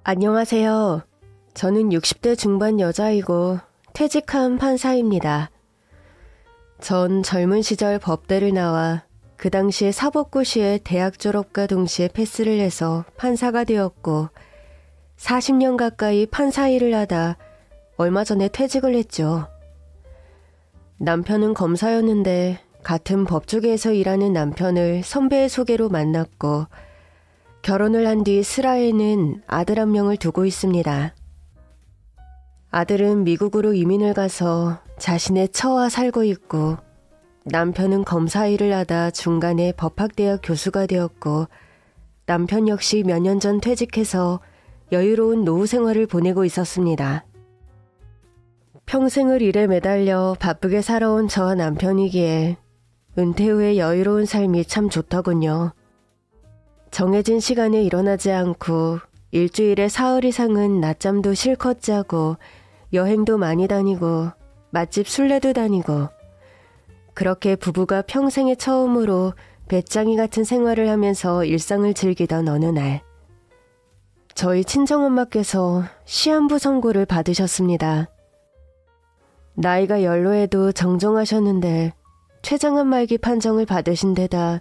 안녕하세요. 저는 60대 중반 여자이고 퇴직한 판사입니다. 전 젊은 시절 법대를 나와 그 당시에 사법고시에 대학 졸업과 동시에 패스를 해서 판사가 되었고 40년 가까이 판사 일을 하다 얼마 전에 퇴직을 했죠. 남편은 검사였는데 같은 법조계에서 일하는 남편을 선배의 소개로 만났고 결혼을 한 뒤 슬하에는 아들 한 명을 두고 있습니다. 아들은 미국으로 이민을 가서 자신의 처와 살고 있고 남편은 검사 일을 하다 중간에 법학대학 교수가 되었고 남편 역시 몇 년 전 퇴직해서 여유로운 노후 생활을 보내고 있었습니다. 평생을 일에 매달려 바쁘게 살아온 저와 남편이기에 은퇴 후의 여유로운 삶이 참 좋더군요. 정해진 시간에 일어나지 않고 일주일에 사흘 이상은 낮잠도 실컷 자고 여행도 많이 다니고 맛집 순례도 다니고 그렇게 부부가 평생에 처음으로 배짱이 같은 생활을 하면서 일상을 즐기던 어느 날 저희 친정엄마께서 시한부 선고를 받으셨습니다. 나이가 연로해도 정정하셨는데 췌장암 말기 판정을 받으신 데다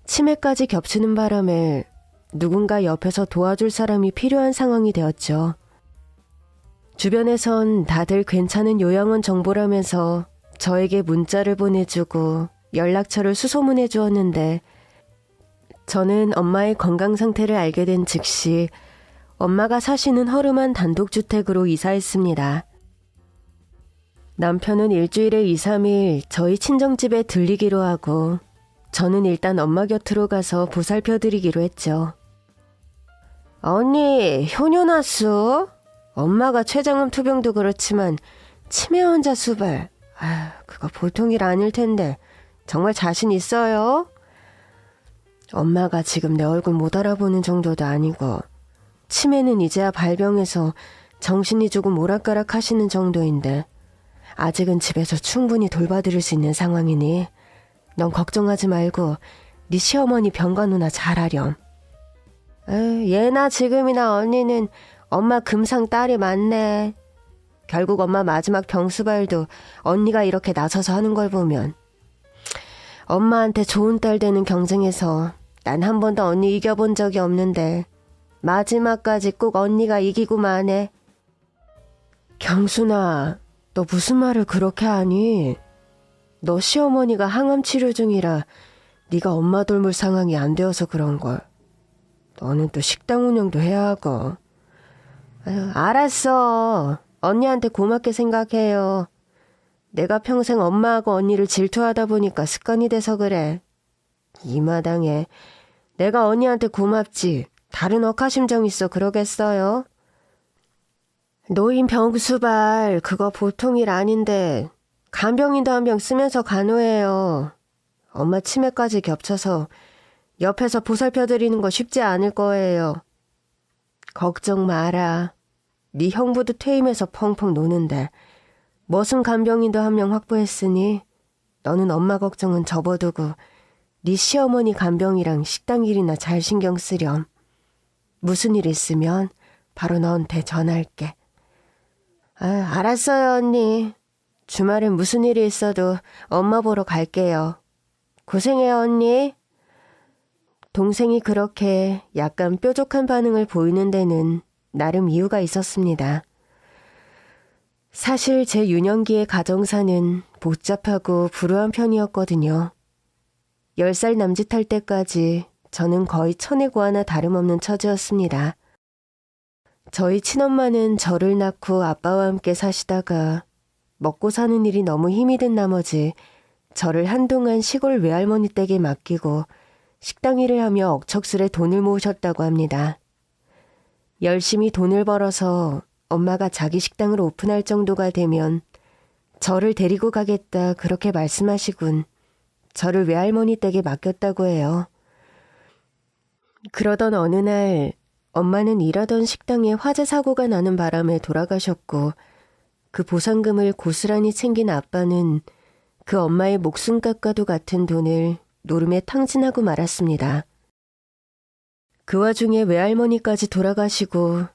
치매까지 겹치는 바람에 누군가 옆에서 도와줄 사람이 필요한 상황이 되었죠. 주변에선 다들 괜찮은 요양원 정보라면서 저에게 문자를 보내주고 연락처를 수소문해 주었는데 저는 엄마의 건강 상태를 알게 된 즉시 엄마가 사시는 허름한 단독주택으로 이사했습니다. 남편은 일주일에 2, 3일 저희 친정집에 들리기로 하고 저는 일단 엄마 곁으로 가서 보살펴드리기로 했죠. 언니, 효녀 났어? 엄마가 췌장암 투병도 그렇지만 치매 환자 수발. 그거 보통 일 아닐 텐데 정말 자신 있어요? 엄마가 지금 내 얼굴 못 알아보는 정도도 아니고 치매는 이제야 발병해서 정신이 조금 오락가락 하시는 정도인데 아직은 집에서 충분히 돌봐드릴 수 있는 상황이니 넌 걱정하지 말고 네 시어머니 병가 누나 잘하렴. 예나 지금이나 언니는 엄마 금상 딸이 많네. 결국 엄마 마지막 병수발도 언니가 이렇게 나서서 하는 걸 보면 엄마한테 좋은 딸 되는 경쟁에서 난 한 번도 언니 이겨본 적이 없는데 마지막까지 꼭 언니가 이기고만 해. 경순아, 너 무슨 말을 그렇게 하니? 너 시어머니가 항암 치료 중이라 네가 엄마 돌볼 상황이 안 되어서 그런걸. 너는 또 식당 운영도 해야 하고. 알았어. 언니한테 고맙게 생각해요. 내가 평생 엄마하고 언니를 질투하다 보니까 습관이 돼서 그래. 이 마당에 내가 언니한테 고맙지 다른 억하심정 있어 그러겠어요? 노인 병수발 그거 보통 일 아닌데 간병인도 한 명 쓰면서 간호해요. 엄마 치매까지 겹쳐서 옆에서 보살펴드리는 거 쉽지 않을 거예요. 걱정 마라. 네 형부도 퇴임해서 펑펑 노는데 머슴 간병인도 한 명 확보했으니 너는 엄마 걱정은 접어두고 네 시어머니 간병이랑 식당 일이나 잘 신경 쓰렴. 무슨 일 있으면 바로 너한테 전할게. 알았어요 언니. 주말엔 무슨 일이 있어도 엄마 보러 갈게요. 고생해요 언니. 동생이 그렇게 약간 뾰족한 반응을 보이는 데는 나름 이유가 있었습니다. 사실 제 유년기의 가정사는 복잡하고 불우한 편이었거든요. 10살 남짓할 때까지 저는 거의 천혜고하나 다름없는 처지였습니다. 저희 친엄마는 저를 낳고 아빠와 함께 사시다가 먹고 사는 일이 너무 힘이 든 나머지 저를 한동안 시골 외할머니 댁에 맡기고 식당 일을 하며 억척스레 돈을 모으셨다고 합니다. 열심히 돈을 벌어서 엄마가 자기 식당을 오픈할 정도가 되면 저를 데리고 가겠다 그렇게 말씀하시군 저를 외할머니 댁에 맡겼다고 해요. 그러던 어느 날 엄마는 일하던 식당에 화재 사고가 나는 바람에 돌아가셨고 그 보상금을 고스란히 챙긴 아빠는 그 엄마의 목숨값과도 같은 돈을 노름에 탕진하고 말았습니다. 그 와중에 외할머니까지 돌아가시고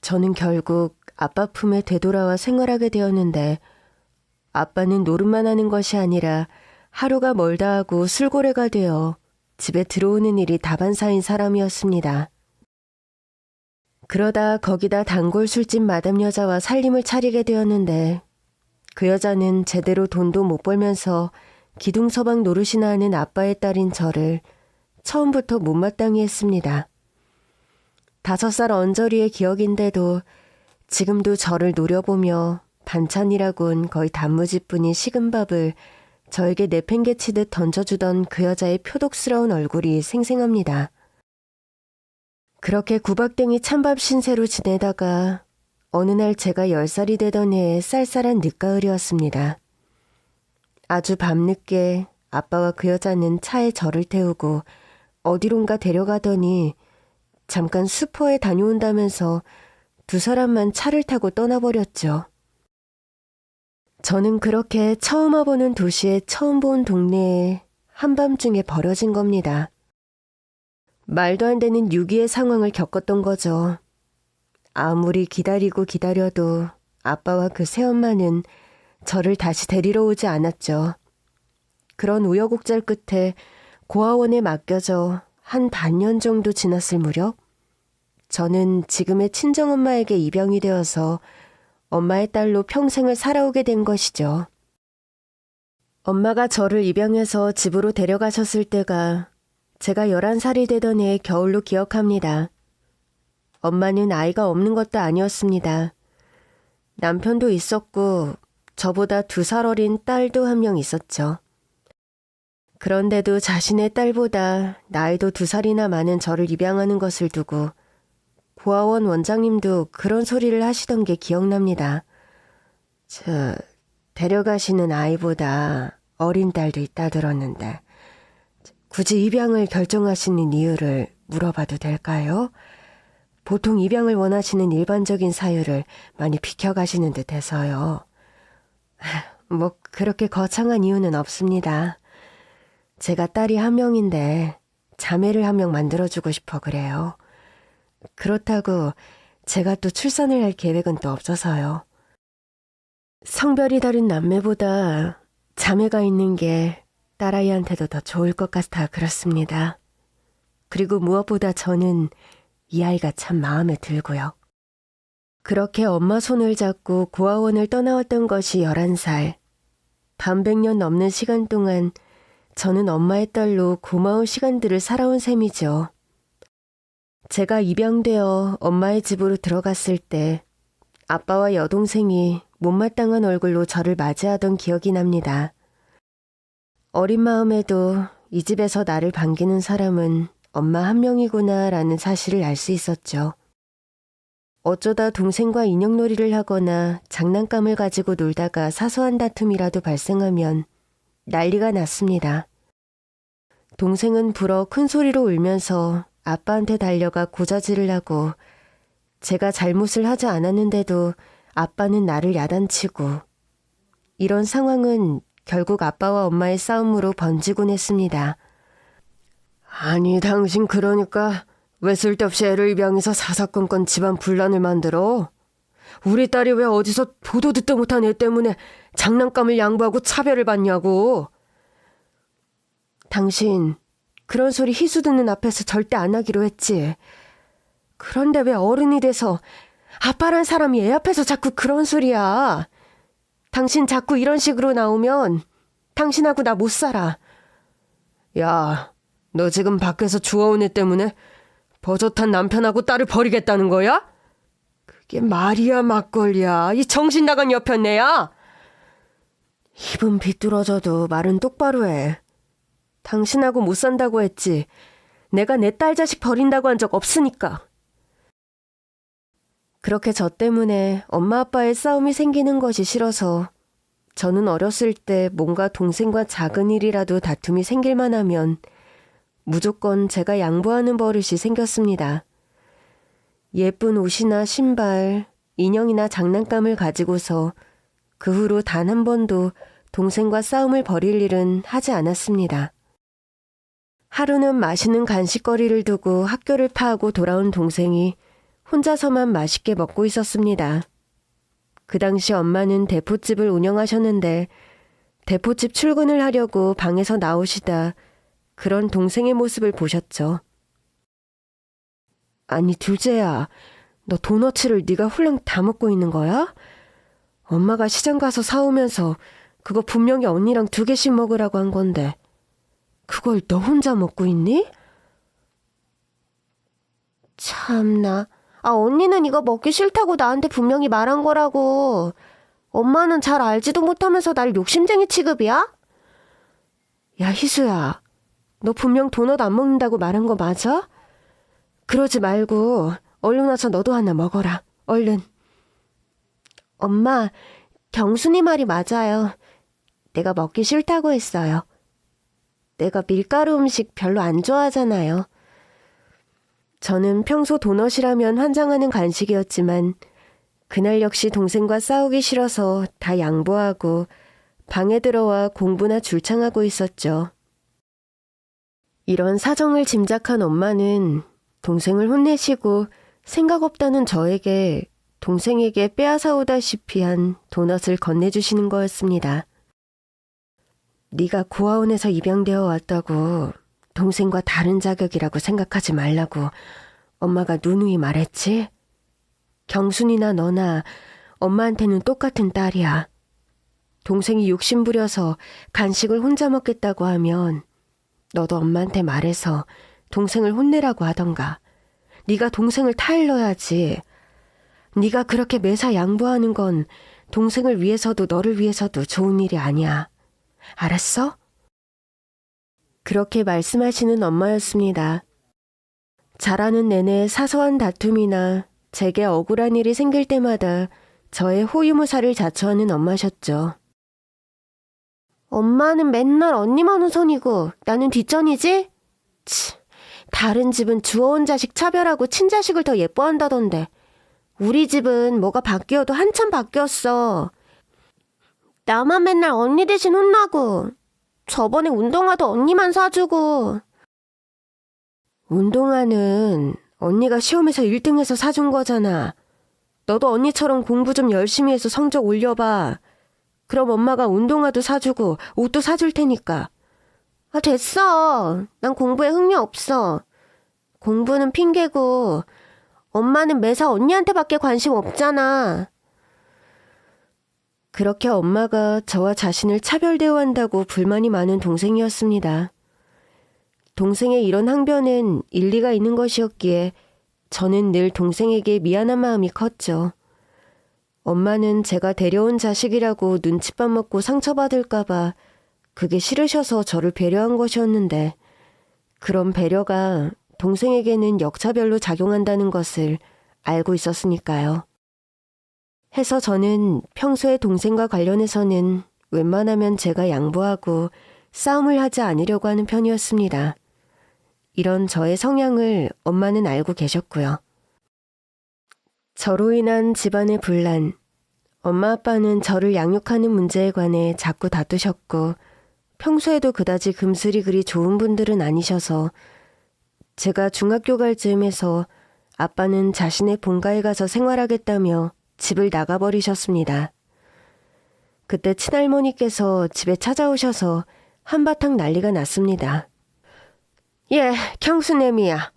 저는 결국 아빠 품에 되돌아와 생활하게 되었는데 아빠는 노릇만 하는 것이 아니라 하루가 멀다 하고 술고래가 되어 집에 들어오는 일이 다반사인 사람이었습니다. 그러다 거기다 단골 술집 마담 여자와 살림을 차리게 되었는데 그 여자는 제대로 돈도 못 벌면서 기둥서방 노릇이나 하는 아빠의 딸인 저를 처음부터 못마땅히 했습니다. 5살 언저리의 기억인데도 지금도 저를 노려보며 반찬이라곤 거의 단무지뿐인 식은 밥을 저에게 내팽개치듯 던져주던 그 여자의 표독스러운 얼굴이 생생합니다. 그렇게 구박댕이 찬밥 신세로 지내다가 어느 날 제가 10살이 되던 해에 쌀쌀한 늦가을이었습니다. 아주 밤늦게 아빠와 그 여자는 차에 저를 태우고 어디론가 데려가더니 잠깐 슈퍼에 다녀온다면서 두 사람만 차를 타고 떠나버렸죠. 저는 그렇게 처음 와보는 도시에 처음 본 동네에 한밤중에 버려진 겁니다. 말도 안 되는 유기의 상황을 겪었던 거죠. 아무리 기다리고 기다려도 아빠와 그 새엄마는 저를 다시 데리러 오지 않았죠. 그런 우여곡절 끝에 고아원에 맡겨져 한 반년 정도 지났을 무렵 저는 지금의 친정엄마에게 입양이 되어서 엄마의 딸로 평생을 살아오게 된 것이죠. 엄마가 저를 입양해서 집으로 데려가셨을 때가 제가 11살이 되던 해의 겨울로 기억합니다. 엄마는 아이가 없는 것도 아니었습니다. 남편도 있었고 저보다 2살 어린 딸도 한 명 있었죠. 그런데도 자신의 딸보다 나이도 2살이나 많은 저를 입양하는 것을 두고 고아원 원장님도 그런 소리를 하시던 게 기억납니다. 데려가시는 아이보다 어린 딸도 있다 들었는데 굳이 입양을 결정하시는 이유를 물어봐도 될까요? 보통 입양을 원하시는 일반적인 사유를 많이 비켜가시는 듯해서요. 뭐 그렇게 거창한 이유는 없습니다. 제가 딸이 한 명인데 자매를 한 명 만들어주고 싶어 그래요. 그렇다고 제가 또 출산을 할 계획은 또 없어서요. 성별이 다른 남매보다 자매가 있는 게 딸아이한테도 더 좋을 것 같아 그렇습니다. 그리고 무엇보다 저는 이 아이가 참 마음에 들고요. 그렇게 엄마 손을 잡고 고아원을 떠나왔던 것이 11살. 반백년 넘는 시간 동안 저는 엄마의 딸로 고마운 시간들을 살아온 셈이죠. 제가 입양되어 엄마의 집으로 들어갔을 때 아빠와 여동생이 못마땅한 얼굴로 저를 맞이하던 기억이 납니다. 어린 마음에도 이 집에서 나를 반기는 사람은 엄마 한 명이구나 라는 사실을 알 수 있었죠. 어쩌다 동생과 인형놀이를 하거나 장난감을 가지고 놀다가 사소한 다툼이라도 발생하면 난리가 났습니다. 동생은 불어 큰 소리로 울면서 아빠한테 달려가 고자질을 하고 제가 잘못을 하지 않았는데도 아빠는 나를 야단치고 이런 상황은 결국 아빠와 엄마의 싸움으로 번지곤 했습니다. 아니 당신 그러니까 왜 쓸데없이 애를 입양해서 사사건건 집안 분란을 만들어? 우리 딸이 왜 어디서 보도 듣도 못한 애 때문에 장난감을 양보하고 차별을 받냐고. 당신 그런 소리 희수 듣는 앞에서 절대 안 하기로 했지. 그런데 왜 어른이 돼서 아빠란 사람이 애 앞에서 자꾸 그런 소리야. 당신 자꾸 이런 식으로 나오면 당신하고 나 못 살아. 야, 너 지금 밖에서 주워온 애 때문에 버젓한 남편하고 딸을 버리겠다는 거야? 그게 말이야 막걸리야. 이 정신 나간 여편네야. 입은 비뚤어져도 말은 똑바로 해. 당신하고 못 산다고 했지. 내가 내 딸 자식 버린다고 한 적 없으니까. 그렇게 저 때문에 엄마 아빠의 싸움이 생기는 것이 싫어서 저는 어렸을 때 뭔가 동생과 작은 일이라도 다툼이 생길만 하면 무조건 제가 양보하는 버릇이 생겼습니다. 예쁜 옷이나 신발, 인형이나 장난감을 가지고서 그 후로 단 한 번도 동생과 싸움을 벌일 일은 하지 않았습니다. 하루는 맛있는 간식거리를 두고 학교를 파하고 돌아온 동생이 혼자서만 맛있게 먹고 있었습니다. 그 당시 엄마는 대포집을 운영하셨는데 대포집 출근을 하려고 방에서 나오시다 그런 동생의 모습을 보셨죠. 아니 둘째야, 너 도너츠를 네가 훌렁 다 먹고 있는 거야? 엄마가 시장 가서 사오면서 그거 분명히 언니랑 2개씩 먹으라고 한 건데 그걸 너 혼자 먹고 있니? 참나. 언니는 이거 먹기 싫다고 나한테 분명히 말한 거라고. 엄마는 잘 알지도 못하면서 날 욕심쟁이 취급이야? 야 희수야, 너 분명 도넛 안 먹는다고 말한 거 맞아? 그러지 말고 얼른 와서 너도 하나 먹어라. 얼른. 엄마, 경순이 말이 맞아요. 내가 먹기 싫다고 했어요. 내가 밀가루 음식 별로 안 좋아하잖아요. 저는 평소 도넛이라면 환장하는 간식이었지만 그날 역시 동생과 싸우기 싫어서 다 양보하고 방에 들어와 공부나 줄창하고 있었죠. 이런 사정을 짐작한 엄마는 동생을 혼내시고 생각 없다는 저에게 동생에게 빼앗아오다시피 한 도넛을 건네주시는 거였습니다. 네가 고아원에서 입양되어 왔다고 동생과 다른 자격이라고 생각하지 말라고 엄마가 누누이 말했지? 경순이나 너나 엄마한테는 똑같은 딸이야. 동생이 욕심부려서 간식을 혼자 먹겠다고 하면 너도 엄마한테 말해서 동생을 혼내라고 하던가. 네가 동생을 타일러야지. 네가 그렇게 매사 양보하는 건 동생을 위해서도 너를 위해서도 좋은 일이 아니야. 알았어? 그렇게 말씀하시는 엄마였습니다. 자라는 내내 사소한 다툼이나 제게 억울한 일이 생길 때마다 저의 호유무사를 자처하는 엄마셨죠. 엄마는 맨날 언니만 우선이고 나는 뒷전이지? 다른 집은 주워온 자식 차별하고 친자식을 더 예뻐한다던데 우리 집은 뭐가 바뀌어도 한참 바뀌었어. 나만 맨날 언니 대신 혼나고 저번에 운동화도 언니만 사주고. 운동화는 언니가 시험에서 1등해서 사준 거잖아. 너도 언니처럼 공부 좀 열심히 해서 성적 올려봐. 그럼 엄마가 운동화도 사주고 옷도 사줄 테니까. 됐어. 난 공부에 흥미 없어. 공부는 핑계고 엄마는 매사 언니한테밖에 관심 없잖아. 그렇게 엄마가 저와 자신을 차별 대우한다고 불만이 많은 동생이었습니다. 동생의 이런 항변은 일리가 있는 것이었기에 저는 늘 동생에게 미안한 마음이 컸죠. 엄마는 제가 데려온 자식이라고 눈칫밥 먹고 상처받을까봐 그게 싫으셔서 저를 배려한 것이었는데 그런 배려가 동생에게는 역차별로 작용한다는 것을 알고 있었으니까요. 해서 저는 평소에 동생과 관련해서는 웬만하면 제가 양보하고 싸움을 하지 않으려고 하는 편이었습니다. 이런 저의 성향을 엄마는 알고 계셨고요. 저로 인한 집안의 분란, 엄마 아빠는 저를 양육하는 문제에 관해 자꾸 다투셨고 평소에도 그다지 금슬이 그리 좋은 분들은 아니셔서 제가 중학교 갈 즈음에서 아빠는 자신의 본가에 가서 생활하겠다며 집을 나가버리셨습니다. 그때 친할머니께서 집에 찾아오셔서 한바탕 난리가 났습니다. 예, 경수애미야.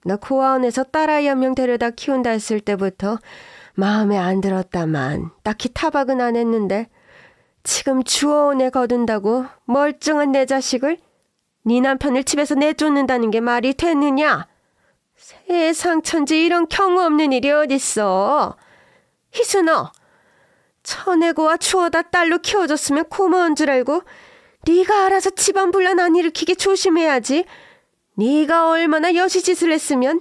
나 고아원에서 딸아이 1명 데려다 키운다 했을 때부터 마음에 안 들었다만 딱히 타박은 안 했는데 지금 주어원에 거둔다고 멀쩡한 내 자식을 네 남편을 집에서 내쫓는다는 게 말이 되느냐? 세상 천지 이런 경우 없는 일이 어딨어. 희수 너 처내고와 추워다 딸로 키워줬으면 고마운 줄 알고 네가 알아서 집안 분란 안 일으키게 조심해야지. 네가 얼마나 여시짓을 했으면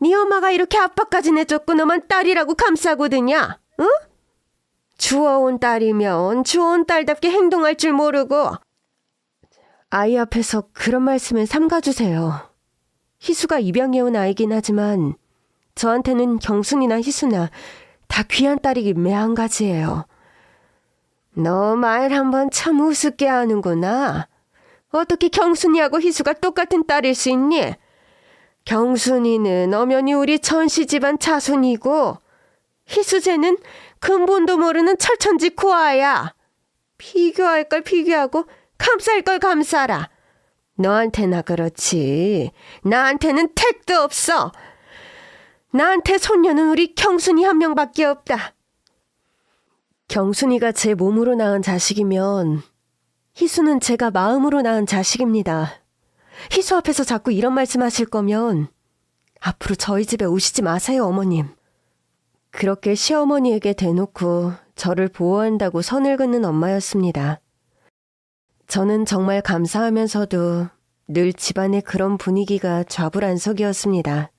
네 엄마가 이렇게 아빠까지 내쫓고 너만 딸이라고 감싸고드냐? 응? 주워온 딸이면 주워온 딸답게 행동할 줄 모르고. 아이 앞에서 그런 말씀은 삼가주세요. 희수가 입양해온 아이긴 하지만 저한테는 경순이나 희수나 다 귀한 딸이기 매한가지예요. 너 말 한번 참 우습게 하는구나. 어떻게 경순이하고 희수가 똑같은 딸일 수 있니? 경순이는 엄연히 우리 천씨 집안 자손이고 희수제는 근본도 모르는 철천지 고아야. 비교할 걸 비교하고 감쌀 걸 감싸라. 너한테나 그렇지 나한테는 택도 없어. 나한테 손녀는 우리 경순이 한 명밖에 없다. 경순이가 제 몸으로 낳은 자식이면 희수는 제가 마음으로 낳은 자식입니다. 희수 앞에서 자꾸 이런 말씀하실 거면 앞으로 저희 집에 오시지 마세요, 어머님. 그렇게 시어머니에게 대놓고 저를 보호한다고 선을 긋는 엄마였습니다. 저는 정말 감사하면서도 늘 집안의 그런 분위기가 좌불안석이었습니다.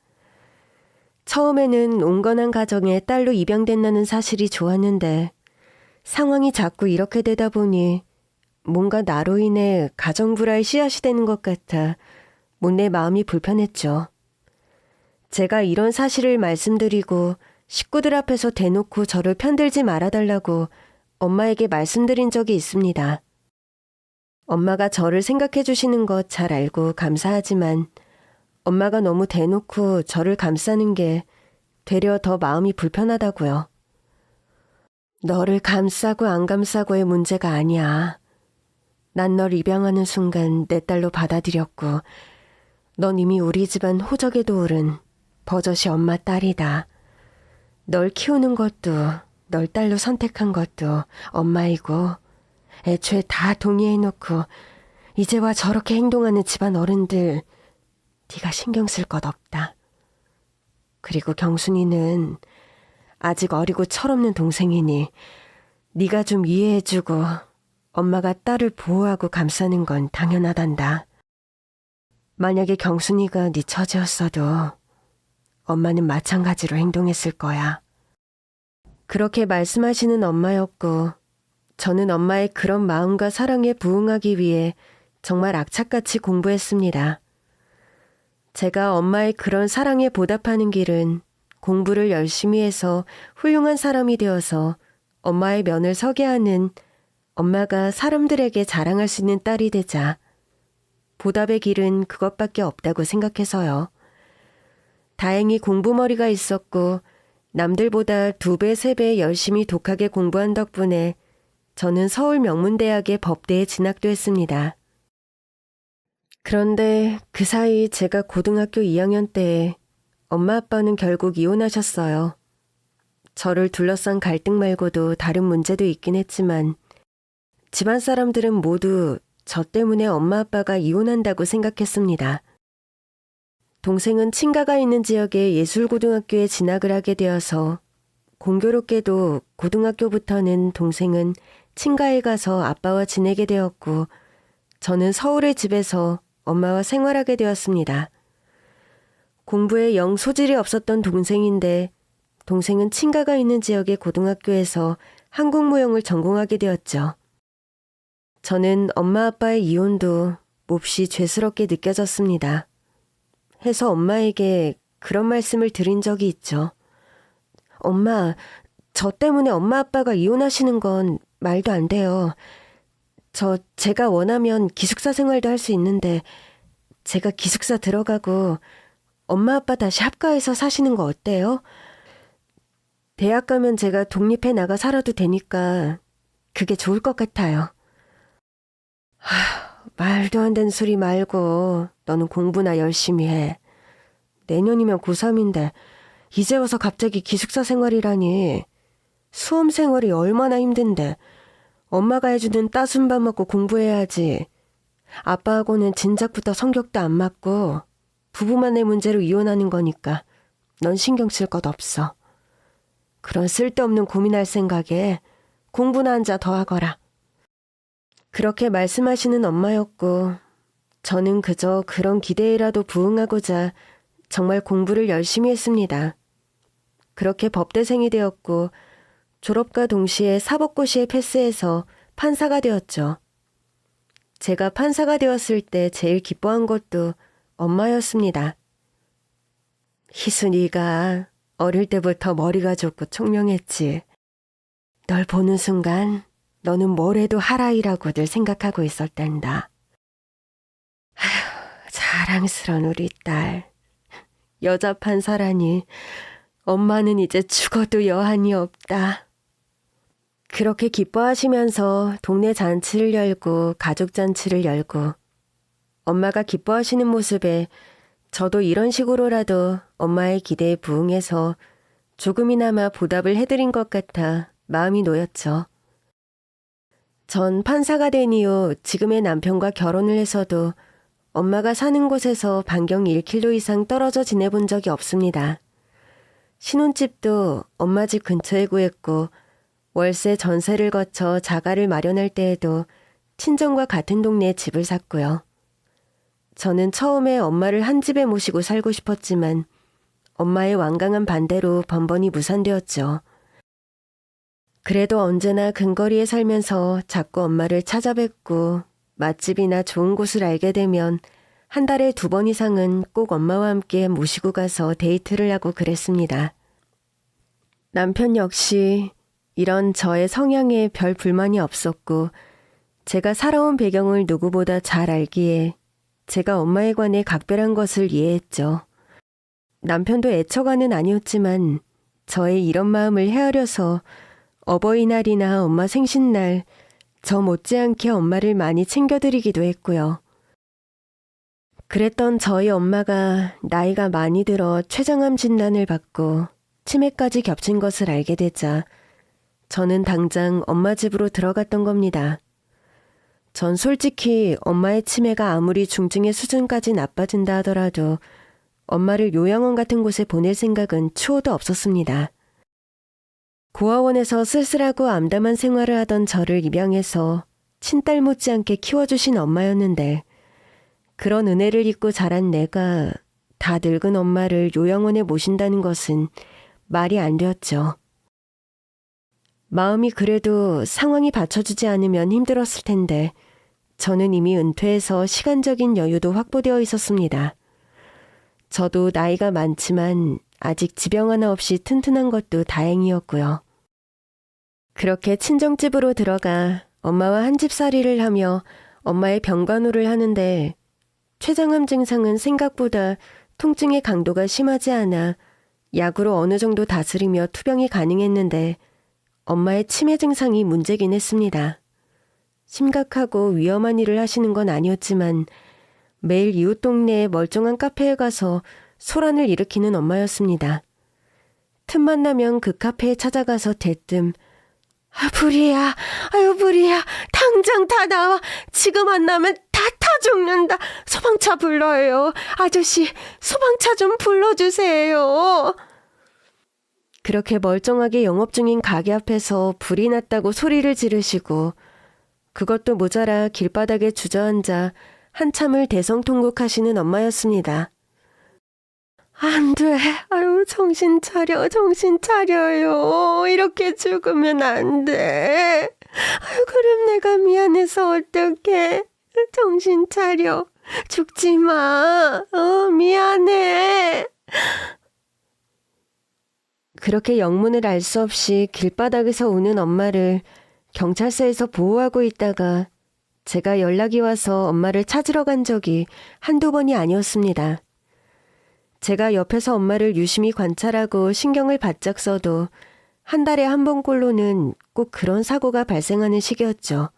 처음에는 온건한 가정에 딸로 입양된다는 사실이 좋았는데 상황이 자꾸 이렇게 되다 보니 뭔가 나로 인해 가정불화의 씨앗이 되는 것 같아 못내 마음이 불편했죠. 제가 이런 사실을 말씀드리고 식구들 앞에서 대놓고 저를 편들지 말아달라고 엄마에게 말씀드린 적이 있습니다. 엄마가 저를 생각해 주시는 것 잘 알고 감사하지만 엄마가 너무 대놓고 저를 감싸는 게 되려 더 마음이 불편하다고요. 너를 감싸고 안 감싸고의 문제가 아니야. 난 널 입양하는 순간 내 딸로 받아들였고 넌 이미 우리 집안 호적에도 오른 버젓이 엄마 딸이다. 널 키우는 것도 널 딸로 선택한 것도 엄마이고 애초에 다 동의해놓고 이제와 저렇게 행동하는 집안 어른들 네가 신경 쓸 것 없다. 그리고 경순이는 아직 어리고 철없는 동생이니 네가 좀 이해해주고 엄마가 딸을 보호하고 감싸는 건 당연하단다. 만약에 경순이가 네 처지였어도 엄마는 마찬가지로 행동했을 거야. 그렇게 말씀하시는 엄마였고 저는 엄마의 그런 마음과 사랑에 부응하기 위해 정말 악착같이 공부했습니다. 제가 엄마의 그런 사랑에 보답하는 길은 공부를 열심히 해서 훌륭한 사람이 되어서 엄마의 면을 서게 하는 엄마가 사람들에게 자랑할 수 있는 딸이 되자 보답의 길은 그것밖에 없다고 생각해서요. 다행히 공부머리가 있었고 남들보다 2배, 3배 열심히 독하게 공부한 덕분에 저는 서울 명문대학의 법대에 진학도 했습니다. 그런데 그 사이 제가 고등학교 2학년 때에 엄마 아빠는 결국 이혼하셨어요. 저를 둘러싼 갈등 말고도 다른 문제도 있긴 했지만 집안 사람들은 모두 저 때문에 엄마 아빠가 이혼한다고 생각했습니다. 동생은 친가가 있는 지역의 예술고등학교에 진학을 하게 되어서 공교롭게도 고등학교부터는 동생은 친가에 가서 아빠와 지내게 되었고 저는 서울의 집에서 엄마와 생활하게 되었습니다. 공부에 영 소질이 없었던 동생인데 동생은 친가가 있는 지역의 고등학교에서 한국무용을 전공하게 되었죠. 저는 엄마 아빠의 이혼도 몹시 죄스럽게 느껴졌습니다. 해서 엄마에게 그런 말씀을 드린 적이 있죠. 엄마, 저 때문에 엄마 아빠가 이혼하시는 건 말도 안 돼요. 제가 원하면 기숙사 생활도 할 수 있는데 제가 기숙사 들어가고 엄마 아빠 다시 합가해서 사시는 거 어때요? 대학 가면 제가 독립해 나가 살아도 되니까 그게 좋을 것 같아요. 말도 안 되는 소리 말고 너는 공부나 열심히 해. 내년이면 고3인데 이제 와서 갑자기 기숙사 생활이라니. 수험 생활이 얼마나 힘든데 엄마가 해주는 따순 밥 먹고 공부해야지. 아빠하고는 진작부터 성격도 안 맞고 부부만의 문제로 이혼하는 거니까 넌 신경 쓸 것 없어. 그런 쓸데없는 고민할 생각에 공부나 한자 더 하거라. 그렇게 말씀하시는 엄마였고 저는 그저 그런 기대에라도 부응하고자 정말 공부를 열심히 했습니다. 그렇게 법대생이 되었고 졸업과 동시에 사법고시에 패스해서 판사가 되었죠. 제가 판사가 되었을 때 제일 기뻐한 것도 엄마였습니다. 희순이가 어릴 때부터 머리가 좋고 총명했지. 널 보는 순간 너는 뭘 해도 하라이라고들 생각하고 있었단다. 아휴, 자랑스러운 우리 딸. 여자 판사라니. 엄마는 이제 죽어도 여한이 없다. 그렇게 기뻐하시면서 동네 잔치를 열고 가족 잔치를 열고 엄마가 기뻐하시는 모습에 저도 이런 식으로라도 엄마의 기대에 부응해서 조금이나마 보답을 해드린 것 같아 마음이 놓였죠. 전 판사가 된 이후 지금의 남편과 결혼을 해서도 엄마가 사는 곳에서 반경 1km 이상 떨어져 지내본 적이 없습니다. 신혼집도 엄마 집 근처에 구했고 월세 전세를 거쳐 자가를 마련할 때에도 친정과 같은 동네에 집을 샀고요. 저는 처음에 엄마를 한 집에 모시고 살고 싶었지만 엄마의 완강한 반대로 번번이 무산되었죠. 그래도 언제나 근거리에 살면서 자꾸 엄마를 찾아뵙고 맛집이나 좋은 곳을 알게 되면 한 달에 2번 이상은 꼭 엄마와 함께 모시고 가서 데이트를 하고 그랬습니다. 남편 역시 이런 저의 성향에 별 불만이 없었고 제가 살아온 배경을 누구보다 잘 알기에 제가 엄마에 관해 각별한 것을 이해했죠. 남편도 애처가는 아니었지만 저의 이런 마음을 헤아려서 어버이날이나 엄마 생신날 저 못지않게 엄마를 많이 챙겨드리기도 했고요. 그랬던 저희 엄마가 나이가 많이 들어 췌장암 진단을 받고 치매까지 겹친 것을 알게 되자 저는 당장 엄마 집으로 들어갔던 겁니다. 전 솔직히 엄마의 치매가 아무리 중증의 수준까지 나빠진다 하더라도 엄마를 요양원 같은 곳에 보낼 생각은 추호도 없었습니다. 고아원에서 쓸쓸하고 암담한 생활을 하던 저를 입양해서 친딸 못지않게 키워주신 엄마였는데 그런 은혜를 잊고 자란 내가 다 늙은 엄마를 요양원에 모신다는 것은 말이 안 되었죠. 마음이 그래도 상황이 받쳐주지 않으면 힘들었을 텐데 저는 이미 은퇴해서 시간적인 여유도 확보되어 있었습니다. 저도 나이가 많지만 아직 지병 하나 없이 튼튼한 것도 다행이었고요. 그렇게 친정집으로 들어가 엄마와 한집살이를 하며 엄마의 병간호를 하는데 췌장암 증상은 생각보다 통증의 강도가 심하지 않아 약으로 어느 정도 다스리며 투병이 가능했는데 엄마의 치매 증상이 문제긴 했습니다. 심각하고 위험한 일을 하시는 건 아니었지만 매일 이웃 동네의 멀쩡한 카페에 가서 소란을 일으키는 엄마였습니다. 틈만 나면 그 카페에 찾아가서 대뜸 불이야, 아유 불이야, 당장 다 나와. 지금 안 나면 다 타 죽는다. 소방차 불러요. 아저씨, 소방차 좀 불러주세요. 그렇게 멀쩡하게 영업 중인 가게 앞에서 불이 났다고 소리를 지르시고 그것도 모자라 길바닥에 주저앉아 한참을 대성통곡하시는 엄마였습니다. 안 돼. 아유, 정신 차려, 정신 차려요. 이렇게 죽으면 안 돼. 아유, 그럼 내가 미안해서 어떡해. 정신 차려. 죽지 마. 미안해. 그렇게 영문을 알 수 없이 길바닥에서 우는 엄마를 경찰서에서 보호하고 있다가 제가 연락이 와서 엄마를 찾으러 간 적이 한두 번이 아니었습니다. 제가 옆에서 엄마를 유심히 관찰하고 신경을 바짝 써도 한 달에 한 번꼴로는 꼭 그런 사고가 발생하는 시기였죠.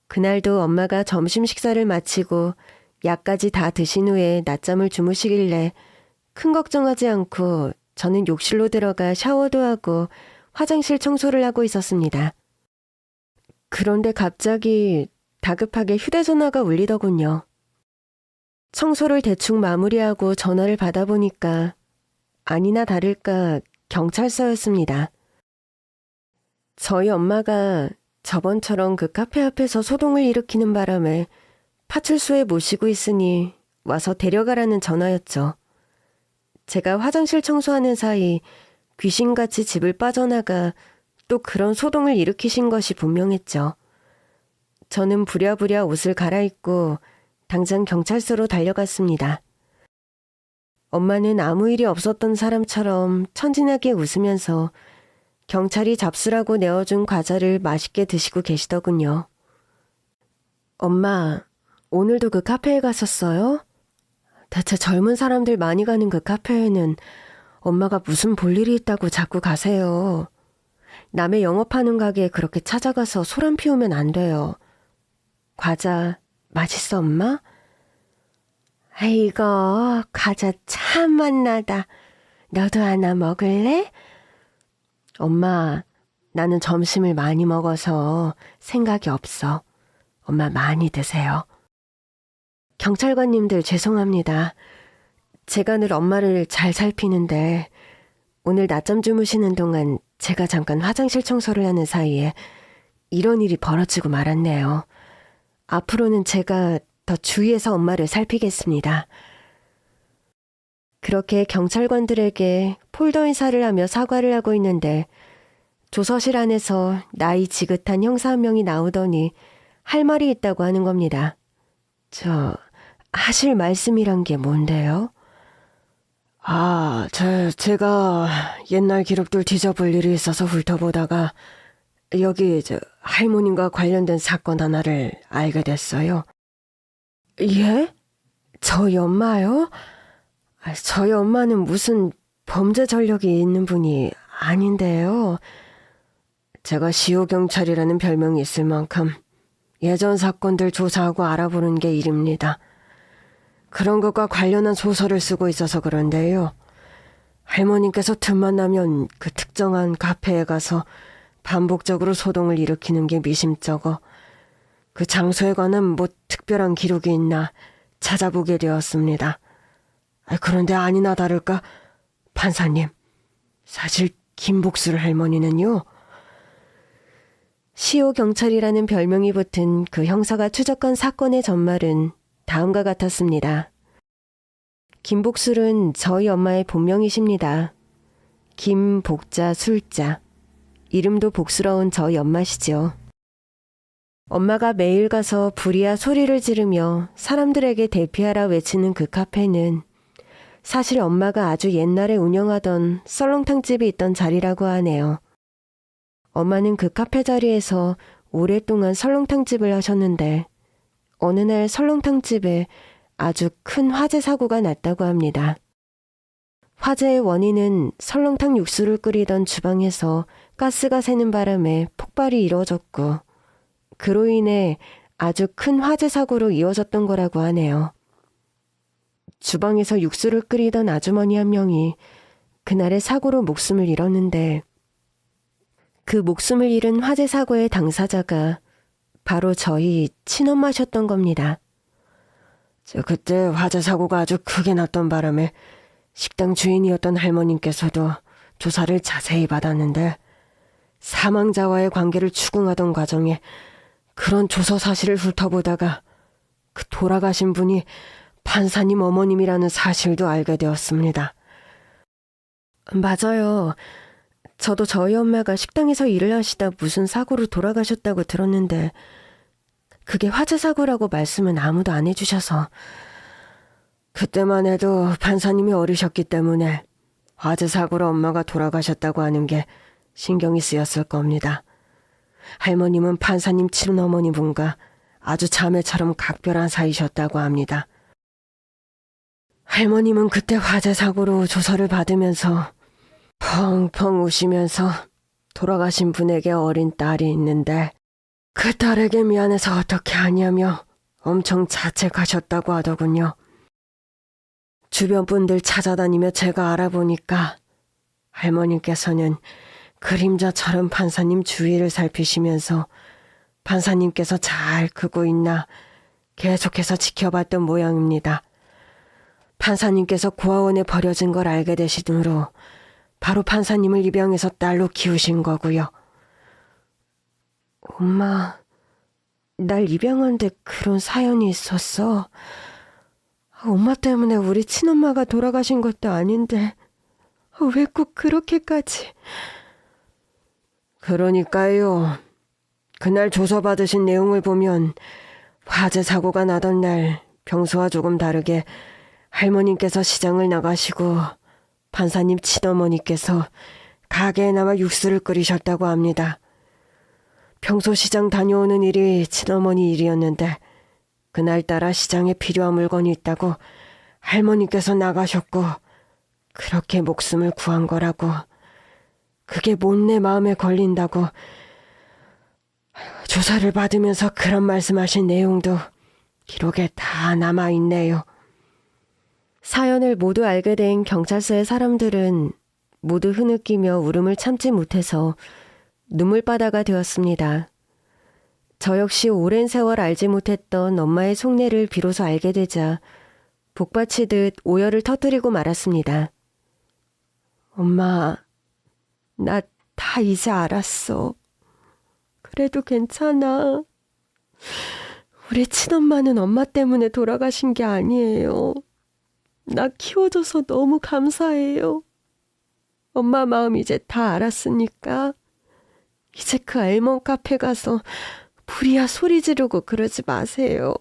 그날도 엄마가 점심 식사를 마치고 약까지 다 드신 후에 낮잠을 주무시길래 큰 걱정하지 않고 저는 욕실로 들어가 샤워도 하고 화장실 청소를 하고 있었습니다. 그런데 갑자기 다급하게 휴대전화가 울리더군요. 청소를 대충 마무리하고 전화를 받아보니까 아니나 다를까 경찰서였습니다. 저희 엄마가 저번처럼 그 카페 앞에서 소동을 일으키는 바람에 파출소에 모시고 있으니 와서 데려가라는 전화였죠. 제가 화장실 청소하는 사이 귀신같이 집을 빠져나가 또 그런 소동을 일으키신 것이 분명했죠. 저는 부랴부랴 옷을 갈아입고 당장 경찰서로 달려갔습니다. 엄마는 아무 일이 없었던 사람처럼 천진하게 웃으면서 경찰이 잡수라고 내어준 과자를 맛있게 드시고 계시더군요. 엄마, 오늘도 그 카페에 갔었어요? 대체 젊은 사람들 많이 가는 그 카페에는 엄마가 무슨 볼일이 있다고 자꾸 가세요. 남의 영업하는 가게에 그렇게 찾아가서 소란 피우면 안 돼요. 과자 맛있어, 엄마? 아이고, 과자 참 맛나다. 너도 하나 먹을래? 엄마, 나는 점심을 많이 먹어서 생각이 없어. 엄마 많이 드세요. 경찰관님들 죄송합니다. 제가 늘 엄마를 잘 살피는데 오늘 낮잠 주무시는 동안 제가 잠깐 화장실 청소를 하는 사이에 이런 일이 벌어지고 말았네요. 앞으로는 제가 더 주의해서 엄마를 살피겠습니다. 그렇게 경찰관들에게 폴더 인사를 하며 사과를 하고 있는데 조서실 안에서 나이 지긋한 형사 한 명이 나오더니 할 말이 있다고 하는 겁니다. 하실 말씀이란 게 뭔데요? 제가 옛날 기록들 뒤져볼 일이 있어서 훑어보다가 여기 할머님과 관련된 사건 하나를 알게 됐어요. 예? 저희 엄마요? 저희 엄마는 무슨 범죄 전력이 있는 분이 아닌데요. 제가 시효경찰이라는 별명이 있을 만큼 예전 사건들 조사하고 알아보는 게 일입니다. 그런 것과 관련한 소설을 쓰고 있어서 그런데요. 할머님께서 틈만 나면 그 특정한 카페에 가서 반복적으로 소동을 일으키는 게 미심쩍어 그 장소에 관한 뭐 특별한 기록이 있나 찾아보게 되었습니다. 그런데 아니나 다를까 판사님, 사실 김복술 할머니는요. 시효경찰이라는 별명이 붙은 그 형사가 추적한 사건의 전말은 다음과 같았습니다. 김복술은 저희 엄마의 본명이십니다. 김복자 술자. 이름도 복스러운 저희 엄마시죠. 엄마가 매일 가서 부리야 소리를 지르며 사람들에게 대피하라 외치는 그 카페는 사실 엄마가 아주 옛날에 운영하던 썰렁탕집이 있던 자리라고 하네요. 엄마는 그 카페 자리에서 오랫동안 설렁탕집을 하셨는데 어느 날 설렁탕집에 아주 큰 화재 사고가 났다고 합니다. 화재의 원인은 설렁탕 육수를 끓이던 주방에서 가스가 새는 바람에 폭발이 이루어졌고 그로 인해 아주 큰 화재 사고로 이어졌던 거라고 하네요. 주방에서 육수를 끓이던 아주머니 한 명이 그날의 사고로 목숨을 잃었는데 그 목숨을 잃은 화재 사고의 당사자가 바로 저희 친엄마셨던 겁니다. 그때 화재 사고가 아주 크게 났던 바람에 식당 주인이었던 할머님께서도 조사를 자세히 받았는데 사망자와의 관계를 추궁하던 과정에 그런 조서 사실을 훑어보다가 그 돌아가신 분이 판사님 어머님이라는 사실도 알게 되었습니다. 맞아요. 저도 저희 엄마가 식당에서 일을 하시다 무슨 사고로 돌아가셨다고 들었는데 그게 화재 사고라고 말씀은 아무도 안 해주셔서 그때만 해도 판사님이 어리셨기 때문에 화재 사고로 엄마가 돌아가셨다고 하는 게 신경이 쓰였을 겁니다. 할머님은 판사님 친어머니분과 아주 자매처럼 각별한 사이셨다고 합니다. 할머님은 그때 화재 사고로 조서를 받으면서 펑펑 우시면서 돌아가신 분에게 어린 딸이 있는데 그 딸에게 미안해서 어떻게 하냐며 엄청 자책하셨다고 하더군요. 주변 분들 찾아다니며 제가 알아보니까 할머님께서는 그림자처럼 판사님 주위를 살피시면서 판사님께서 잘 크고 있나 계속해서 지켜봤던 모양입니다. 판사님께서 고아원에 버려진 걸 알게 되신 후로 바로 판사님을 입양해서 딸로 키우신 거고요. 엄마, 날 입양한데 그런 사연이 있었어? 엄마 때문에 우리 친엄마가 돌아가신 것도 아닌데 왜 꼭 그렇게까지... 그러니까요. 그날 조서 받으신 내용을 보면 화재 사고가 나던 날 평소와 조금 다르게 할머님께서 시장을 나가시고 판사님 친어머니께서 가게에 남아 육수를 끓이셨다고 합니다. 평소 시장 다녀오는 일이 친어머니 일이었는데 그날따라 시장에 필요한 물건이 있다고 할머니께서 나가셨고 그렇게 목숨을 구한 거라고. 그게 못내 마음에 걸린다고. 조사를 받으면서 그런 말씀하신 내용도 기록에 다 남아있네요. 사연을 모두 알게 된 경찰서의 사람들은 모두 흐느끼며 울음을 참지 못해서 눈물바다가 되었습니다. 저 역시 오랜 세월 알지 못했던 엄마의 속내를 비로소 알게 되자 복받치듯 오열을 터뜨리고 말았습니다. 엄마, 나 다 이제 알았어. 그래도 괜찮아. 우리 친엄마는 엄마 때문에 돌아가신 게 아니에요. 나 키워줘서 너무 감사해요. 엄마 마음 이제 다 알았으니까 이제 그 알몸 카페 가서 부리야 소리 지르고 그러지 마세요.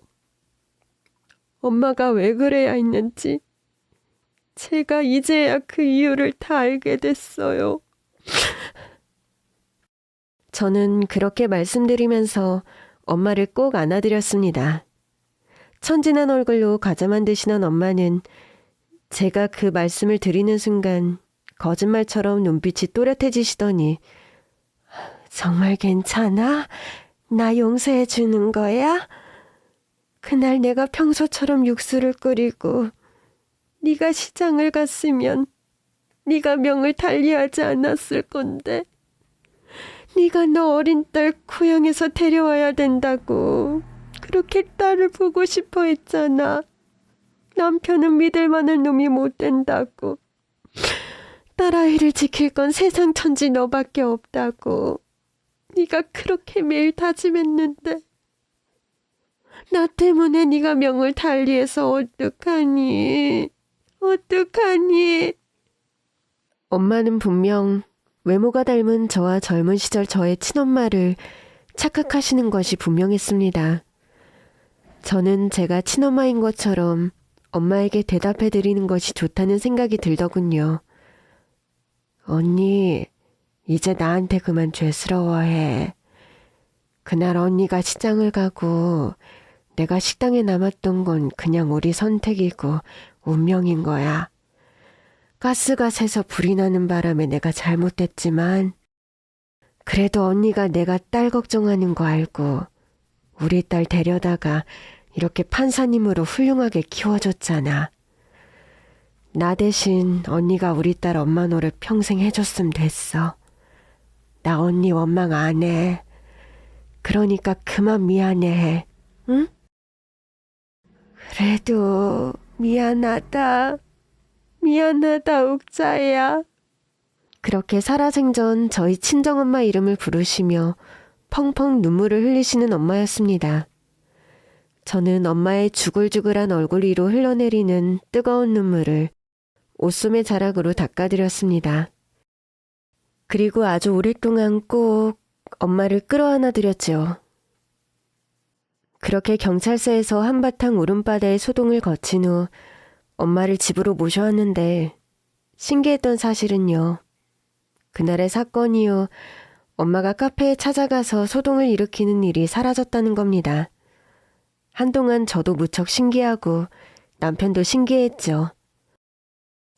엄마가 왜 그래야 했는지 제가 이제야 그 이유를 다 알게 됐어요. 저는 그렇게 말씀드리면서 엄마를 꼭 안아드렸습니다. 천진한 얼굴로 과자만 드시는 엄마는 제가 그 말씀을 드리는 순간 거짓말처럼 눈빛이 또렷해지시더니 정말 괜찮아? 나 용서해 주는 거야? 그날 내가 평소처럼 육수를 끓이고 네가 시장을 갔으면 네가 명을 달리하지 않았을 건데 네가 너 어린 딸 고향에서 데려와야 된다고 그렇게 딸을 보고 싶어 했잖아. 남편은 믿을 만한 놈이 못 된다고. 딸아이를 지킬 건 세상 천지 너밖에 없다고. 네가 그렇게 매일 다짐했는데 나 때문에 네가 명을 달리해서 어떡하니? 어떡하니? 엄마는 분명 외모가 닮은 저와 젊은 시절 저의 친엄마를 착각하시는 것이 분명했습니다. 저는 제가 친엄마인 것처럼 엄마에게 대답해드리는 것이 좋다는 생각이 들더군요. 언니, 이제 나한테 그만 죄스러워해. 그날 언니가 시장을 가고 내가 식당에 남았던 건 그냥 우리 선택이고 운명인 거야. 가스가 새서 불이 나는 바람에 내가 잘못했지만 그래도 언니가 내가 딸 걱정하는 거 알고 우리 딸 데려다가 이렇게 판사님으로 훌륭하게 키워줬잖아. 나 대신 언니가 우리 딸 엄마 노릇 평생 해줬으면 됐어. 나 언니 원망 안 해. 그러니까 그만 미안해. 응? 그래도 미안하다. 미안하다 옥자야. 그렇게 살아생전 저희 친정엄마 이름을 부르시며 펑펑 눈물을 흘리시는 엄마였습니다. 저는 엄마의 주글주글한 얼굴 위로 흘러내리는 뜨거운 눈물을 옷소매 자락으로 닦아드렸습니다. 그리고 아주 오랫동안 꼭 엄마를 끌어안아 드렸죠. 그렇게 경찰서에서 한바탕 울음바다의 소동을 거친 후 엄마를 집으로 모셔왔는데 신기했던 사실은요. 그날의 사건 이후 엄마가 카페에 찾아가서 소동을 일으키는 일이 사라졌다는 겁니다. 한동안 저도 무척 신기하고 남편도 신기했죠.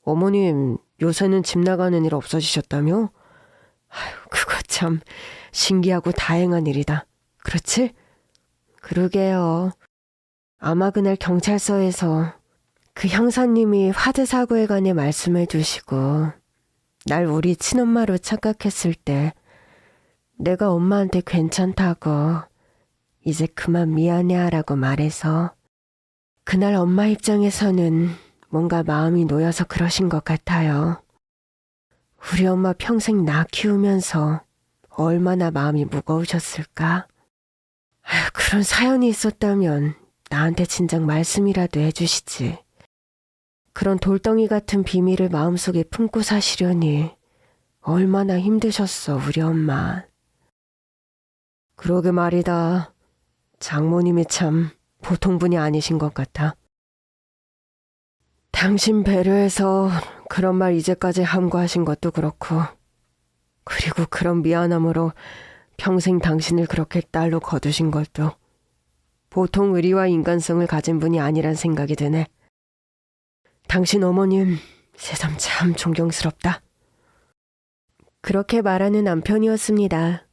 어머님, 요새는 집 나가는 일 없어지셨다며? 아휴, 그거 참 신기하고 다행한 일이다. 그렇지? 그러게요. 아마 그날 경찰서에서 그 형사님이 화재 사고에 관해 말씀해 주시고 날 우리 친엄마로 착각했을 때 내가 엄마한테 괜찮다고 이제 그만 미안해하라고 말해서 그날 엄마 입장에서는 뭔가 마음이 놓여서 그러신 것 같아요. 우리 엄마 평생 나 키우면서 얼마나 마음이 무거우셨을까? 아휴, 그런 사연이 있었다면 나한테 진작 말씀이라도 해주시지. 그런 돌덩이 같은 비밀을 마음속에 품고 사시려니 얼마나 힘드셨어, 우리 엄마. 그러게 말이다. 장모님이 참 보통 분이 아니신 것 같아. 당신 배려해서 그런 말 이제까지 함구하신 것도 그렇고 그리고 그런 미안함으로 평생 당신을 그렇게 딸로 거두신 것도 보통 의리와 인간성을 가진 분이 아니란 생각이 드네. 당신 어머님 새삼 참 존경스럽다. 그렇게 말하는 남편이었습니다.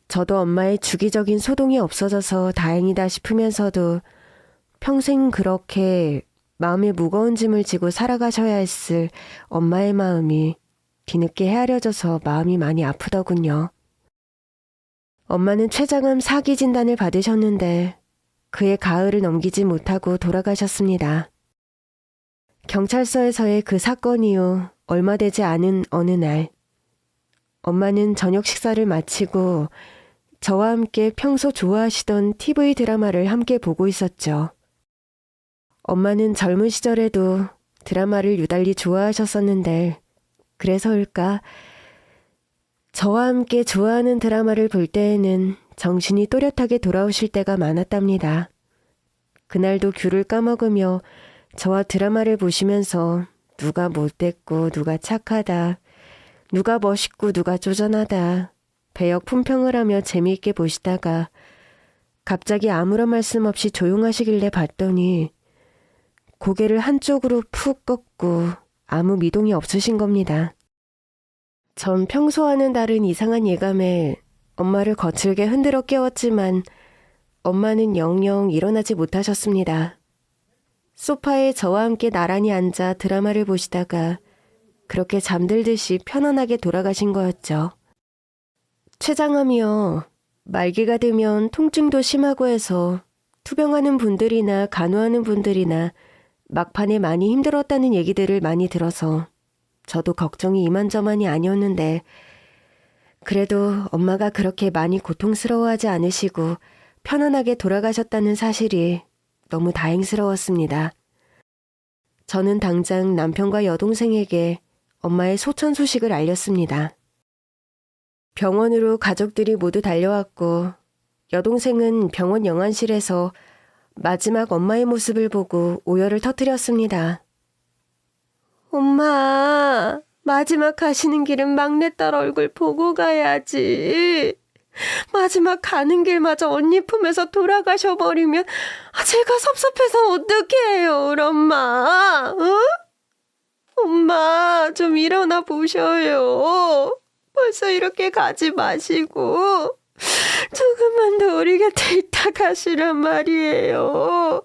저도 엄마의 주기적인 소동이 없어져서 다행이다 싶으면서도 평생 그렇게 마음에 무거운 짐을 지고 살아가셔야 했을 엄마의 마음이 뒤늦게 헤아려져서 마음이 많이 아프더군요. 엄마는 췌장암 4기 진단을 받으셨는데 그해 가을을 넘기지 못하고 돌아가셨습니다. 경찰서에서의 그 사건 이후 얼마 되지 않은 어느 날, 엄마는 저녁 식사를 마치고 저와 함께 평소 좋아하시던 TV 드라마를 함께 보고 있었죠. 엄마는 젊은 시절에도 드라마를 유달리 좋아하셨었는데 그래서일까 저와 함께 좋아하는 드라마를 볼 때에는 정신이 또렷하게 돌아오실 때가 많았답니다. 그날도 귤을 까먹으며 저와 드라마를 보시면서 누가 못됐고 누가 착하다, 누가 멋있고 누가 쪼잔하다 배역 품평을 하며 재미있게 보시다가 갑자기 아무런 말씀 없이 조용하시길래 봤더니 고개를 한쪽으로 푹 꺾고 아무 미동이 없으신 겁니다. 전 평소와는 다른 이상한 예감에 엄마를 거칠게 흔들어 깨웠지만 엄마는 영영 일어나지 못하셨습니다. 소파에 저와 함께 나란히 앉아 드라마를 보시다가 그렇게 잠들듯이 편안하게 돌아가신 거였죠. 췌장암이요. 말기가 되면 통증도 심하고 해서 투병하는 분들이나 간호하는 분들이나 막판에 많이 힘들었다는 얘기들을 많이 들어서 저도 걱정이 이만저만이 아니었는데 그래도 엄마가 그렇게 많이 고통스러워하지 않으시고 편안하게 돌아가셨다는 사실이 너무 다행스러웠습니다. 저는 당장 남편과 여동생에게 엄마의 소천 소식을 알렸습니다. 병원으로 가족들이 모두 달려왔고 여동생은 병원 영안실에서 마지막 엄마의 모습을 보고 오열을 터뜨렸습니다. 엄마, 마지막 가시는 길은 막내딸 얼굴 보고 가야지. 마지막 가는 길마저 언니 품에서 돌아가셔버리면 제가 섭섭해서 어떡해요, 우리 엄마. 어? 엄마, 좀 일어나 보셔요. 벌써 이렇게 가지 마시고 조금만 더 우리 곁에 있다 가시란 말이에요.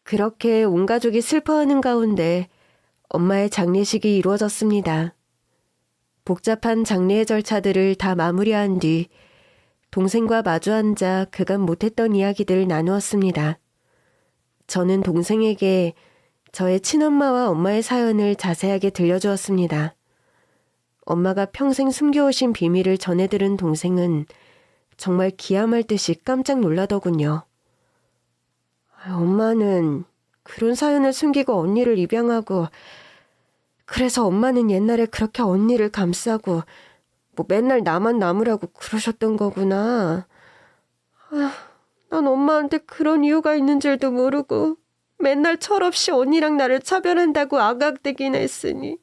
그렇게 온 가족이 슬퍼하는 가운데 엄마의 장례식이 이루어졌습니다. 복잡한 장례의 절차들을 다 마무리한 뒤 동생과 마주 앉아 그간 못했던 이야기들을 나누었습니다. 저는 동생에게 저의 친엄마와 엄마의 사연을 자세하게 들려주었습니다. 엄마가 평생 숨겨오신 비밀을 전해들은 동생은 정말 기함할 듯이 깜짝 놀라더군요. 엄마는 그런 사연을 숨기고 언니를 입양하고 그래서 엄마는 옛날에 그렇게 언니를 감싸고 맨날 나만 남으라고 그러셨던 거구나. 난 엄마한테 그런 이유가 있는 줄도 모르고 맨날 철없이 언니랑 나를 차별한다고 아각대긴 했으니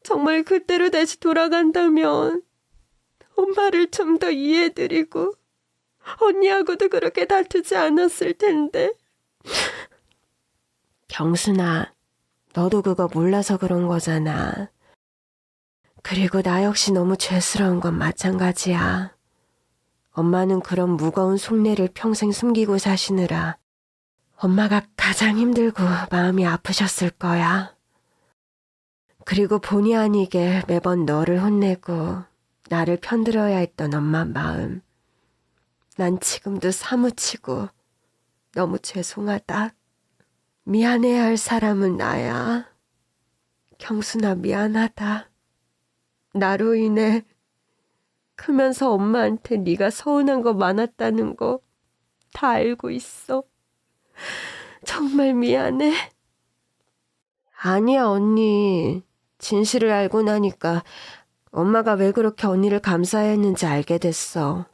정말 그때로 다시 돌아간다면 엄마를 좀 더 이해해드리고 언니하고도 그렇게 다투지 않았을 텐데. 경순아, 너도 그거 몰라서 그런 거잖아. 그리고 나 역시 너무 죄스러운 건 마찬가지야. 엄마는 그런 무거운 속내를 평생 숨기고 사시느라 엄마가 가장 힘들고 마음이 아프셨을 거야. 그리고 본의 아니게 매번 너를 혼내고 나를 편들어야 했던 엄마 마음. 난 지금도 사무치고 너무 죄송하다. 미안해야 할 사람은 나야. 경순아, 미안하다. 나로 인해 크면서 엄마한테 네가 서운한 거 많았다는 거 다 알고 있어. 정말 미안해. 아니야, 언니. 진실을 알고 나니까 엄마가 왜 그렇게 언니를 감사해야 했는지 알게 됐어.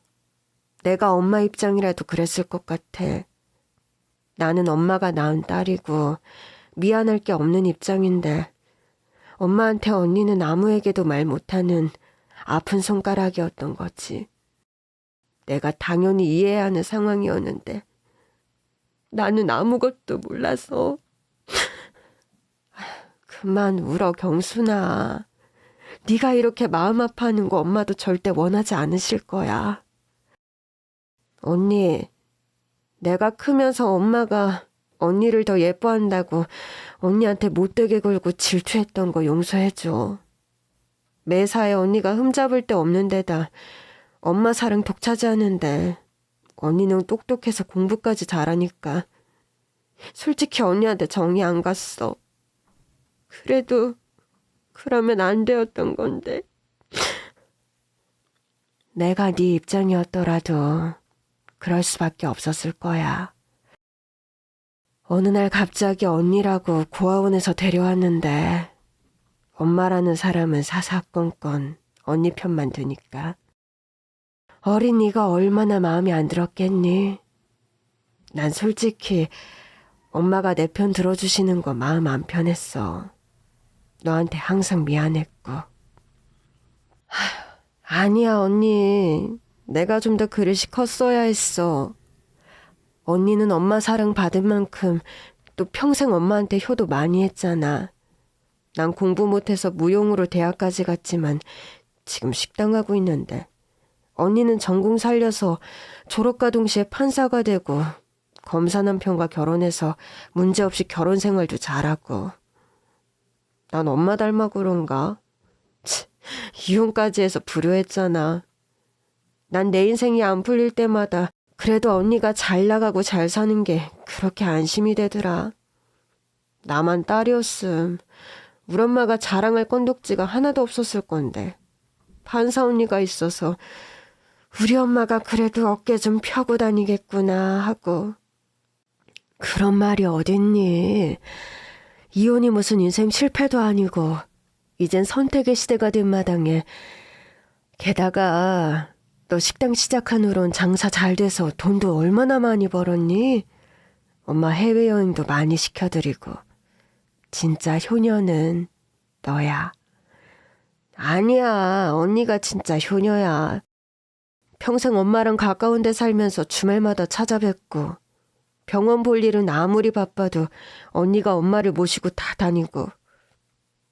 내가 엄마 입장이라도 그랬을 것 같아. 나는 엄마가 낳은 딸이고 미안할 게 없는 입장인데 엄마한테 언니는 아무에게도 말 못하는 아픈 손가락이었던 거지. 내가 당연히 이해해야 하는 상황이었는데 나는 아무것도 몰라서. 그만 울어, 경순아. 네가 이렇게 마음 아파하는 거 엄마도 절대 원하지 않으실 거야. 언니, 내가 크면서 엄마가 언니를 더 예뻐한다고 언니한테 못되게 굴고 질투했던 거 용서해줘. 매사에 언니가 흠잡을 데 없는 데다 엄마 사랑 독차지하는데 언니는 똑똑해서 공부까지 잘하니까 솔직히 언니한테 정이 안 갔어. 그래도 그러면 안 되었던 건데. 내가 네 입장이었더라도 그럴 수밖에 없었을 거야. 어느 날 갑자기 언니라고 고아원에서 데려왔는데 엄마라는 사람은 사사건건 언니 편만 드니까. 어린 네가 얼마나 마음이 안 들었겠니? 난 솔직히 엄마가 내 편 들어주시는 거 마음 안 편했어. 너한테 항상 미안했고. 아니야, 언니. 내가 좀 더 그릇이 컸어야 했어. 언니는 엄마 사랑 받은 만큼 또 평생 엄마한테 효도 많이 했잖아. 난 공부 못해서 무용으로 대학까지 갔지만 지금 식당 하고 있는데 언니는 전공 살려서 졸업과 동시에 판사가 되고 검사 남편과 결혼해서 문제없이 결혼 생활도 잘하고. 난 엄마 닮아 그런가? 이혼까지 해서 불효했잖아. 난 내 인생이 안 풀릴 때마다 그래도 언니가 잘 나가고 잘 사는 게 그렇게 안심이 되더라. 나만 딸이었음 우리 엄마가 자랑할 건덕지가 하나도 없었을 건데 판사 언니가 있어서 우리 엄마가 그래도 어깨 좀 펴고 다니겠구나 하고. 그런 말이 어딨니? 이혼이 무슨 인생 실패도 아니고 이젠 선택의 시대가 된 마당에. 게다가 너 식당 시작한 후론 장사 잘 돼서 돈도 얼마나 많이 벌었니? 엄마 해외여행도 많이 시켜드리고. 진짜 효녀는 너야. 아니야, 언니가 진짜 효녀야. 평생 엄마랑 가까운 데 살면서 주말마다 찾아뵙고 병원 볼 일은 아무리 바빠도 언니가 엄마를 모시고 다 다니고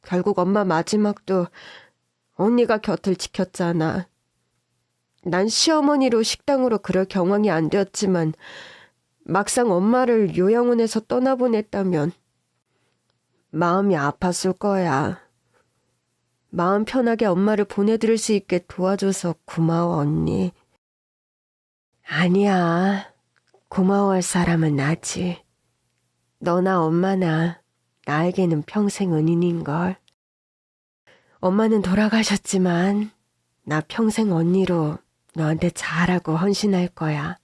결국 엄마 마지막도 언니가 곁을 지켰잖아. 난 시어머니로 식당으로 그럴 경황이 안 되었지만 막상 엄마를 요양원에서 떠나보냈다면 마음이 아팠을 거야. 마음 편하게 엄마를 보내드릴 수 있게 도와줘서 고마워, 언니. 아니야. 고마워할 사람은 나지. 너나 엄마나 나에게는 평생 은인인걸. 엄마는 돌아가셨지만 나 평생 언니로 너한테 잘하고 헌신할 거야.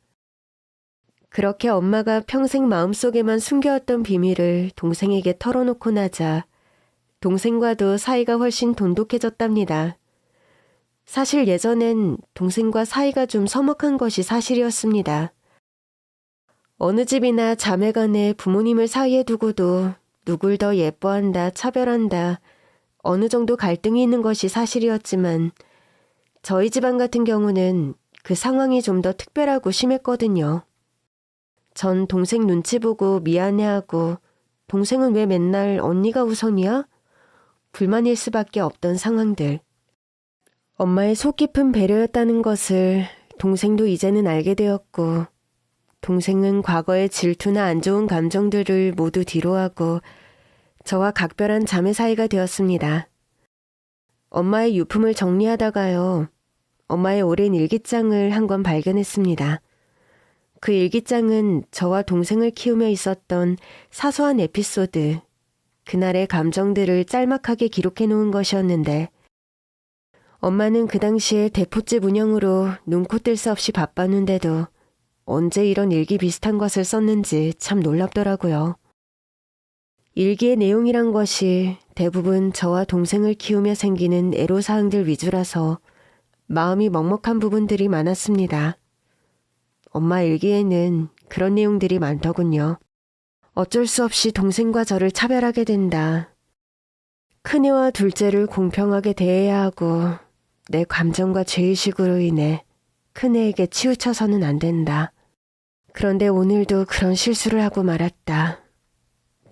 그렇게 엄마가 평생 마음속에만 숨겨왔던 비밀을 동생에게 털어놓고 나자 동생과도 사이가 훨씬 돈독해졌답니다. 사실 예전엔 동생과 사이가 좀 서먹한 것이 사실이었습니다. 어느 집이나 자매간에 부모님을 사이에 두고도 누굴 더 예뻐한다, 차별한다, 어느 정도 갈등이 있는 것이 사실이었지만 저희 집안 같은 경우는 그 상황이 좀 더 특별하고 심했거든요. 전 동생 눈치 보고 미안해하고 동생은 왜 맨날 언니가 우선이야? 불만일 수밖에 없던 상황들. 엄마의 속 깊은 배려였다는 것을 동생도 이제는 알게 되었고 동생은 과거의 질투나 안 좋은 감정들을 모두 뒤로하고 저와 각별한 자매 사이가 되었습니다. 엄마의 유품을 정리하다가요. 엄마의 오랜 일기장을 한 권 발견했습니다. 그 일기장은 저와 동생을 키우며 있었던 사소한 에피소드, 그날의 감정들을 짤막하게 기록해 놓은 것이었는데 엄마는 그 당시에 대포집 운영으로 눈코 뜰 새 없이 바빴는데도 언제 이런 일기 비슷한 것을 썼는지 참 놀랍더라고요. 일기의 내용이란 것이 대부분 저와 동생을 키우며 생기는 애로사항들 위주라서 마음이 먹먹한 부분들이 많았습니다. 엄마 일기에는 그런 내용들이 많더군요. 어쩔 수 없이 동생과 저를 차별하게 된다. 큰애와 둘째를 공평하게 대해야 하고 내 감정과 죄의식으로 인해 큰애에게 치우쳐서는 안 된다. 그런데 오늘도 그런 실수를 하고 말았다.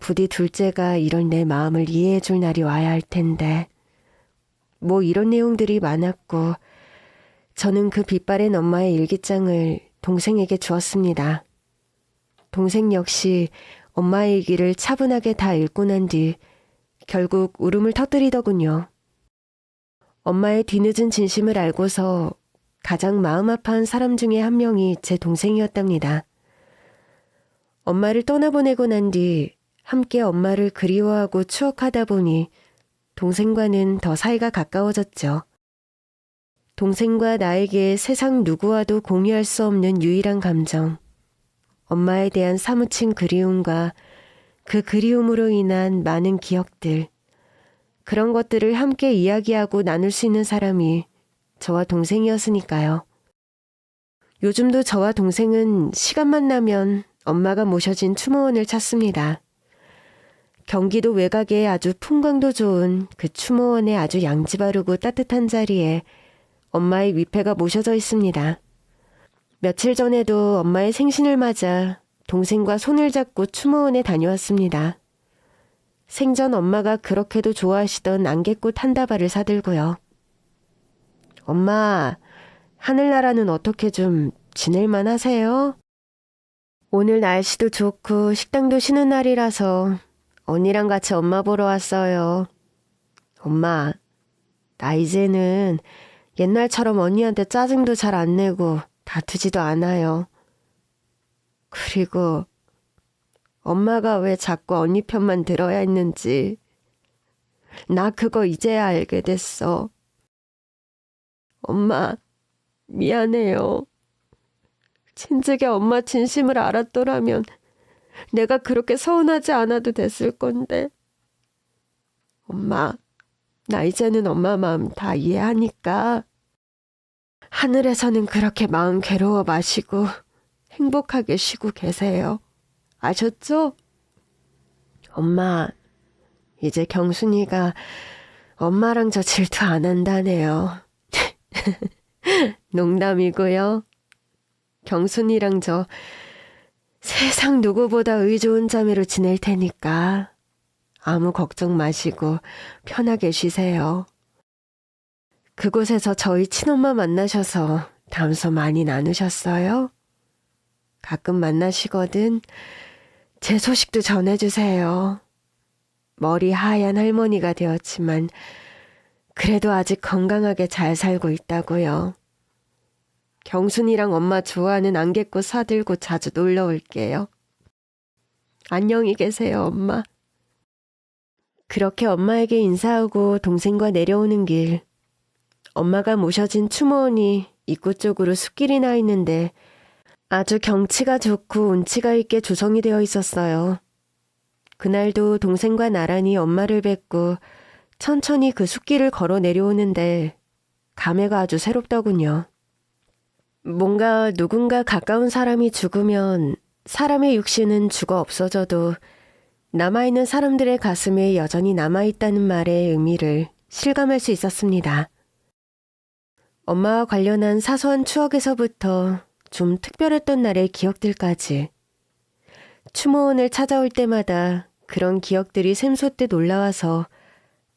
부디 둘째가 이런 내 마음을 이해해 줄 날이 와야 할 텐데. 뭐 이런 내용들이 많았고 저는 그 빛바랜 엄마의 일기장을 동생에게 주었습니다. 동생 역시 엄마의 일기를 차분하게 다 읽고 난 뒤 결국 울음을 터뜨리더군요. 엄마의 뒤늦은 진심을 알고서 가장 마음 아파한 사람 중에 한 명이 제 동생이었답니다. 엄마를 떠나보내고 난 뒤 함께 엄마를 그리워하고 추억하다 보니 동생과는 더 사이가 가까워졌죠. 동생과 나에게 세상 누구와도 공유할 수 없는 유일한 감정. 엄마에 대한 사무친 그리움과 그 그리움으로 인한 많은 기억들. 그런 것들을 함께 이야기하고 나눌 수 있는 사람이 저와 동생이었으니까요. 요즘도 저와 동생은 시간만 나면 엄마가 모셔진 추모원을 찾습니다. 경기도 외곽에 아주 풍광도 좋은 그 추모원의 아주 양지바르고 따뜻한 자리에 엄마의 위패가 모셔져 있습니다. 며칠 전에도 엄마의 생신을 맞아 동생과 손을 잡고 추모원에 다녀왔습니다. 생전 엄마가 그렇게도 좋아하시던 안개꽃 한 다발을 사들고요. 엄마, 하늘나라는 어떻게 좀 지낼만 하세요? 오늘 날씨도 좋고 식당도 쉬는 날이라서 언니랑 같이 엄마 보러 왔어요. 엄마, 나 이제는 옛날처럼 언니한테 짜증도 잘 안 내고 다투지도 않아요. 그리고 엄마가 왜 자꾸 언니 편만 들어야 했는지 나 그거 이제야 알게 됐어. 엄마, 미안해요. 진즉에 엄마 진심을 알았더라면 내가 그렇게 서운하지 않아도 됐을 건데. 엄마, 나 이제는 엄마 마음 다 이해하니까 하늘에서는 그렇게 마음 괴로워 마시고 행복하게 쉬고 계세요. 아셨죠? 엄마, 이제 경순이가 엄마랑 저 질투 안 한다네요. 농담이고요. 경순이랑 저 세상 누구보다 의좋은 자매로 지낼 테니까 아무 걱정 마시고 편하게 쉬세요. 그곳에서 저희 친엄마 만나셔서 담소 많이 나누셨어요? 가끔 만나시거든 제 소식도 전해주세요. 머리 하얀 할머니가 되었지만 그래도 아직 건강하게 잘 살고 있다고요. 경순이랑 엄마 좋아하는 안개꽃 사들고 자주 놀러 올게요. 안녕히 계세요, 엄마. 그렇게 엄마에게 인사하고 동생과 내려오는 길, 엄마가 모셔진 추모원이 입구 쪽으로 숲길이 나 있는데 아주 경치가 좋고 운치가 있게 조성이 되어 있었어요. 그날도 동생과 나란히 엄마를 뵙고 천천히 그 숲길을 걸어 내려오는데 감회가 아주 새롭더군요. 뭔가 누군가 가까운 사람이 죽으면 사람의 육신은 죽어 없어져도 남아있는 사람들의 가슴에 여전히 남아있다는 말의 의미를 실감할 수 있었습니다. 엄마와 관련한 사소한 추억에서부터 좀 특별했던 날의 기억들까지 추모원을 찾아올 때마다 그런 기억들이 샘솟듯 올라와서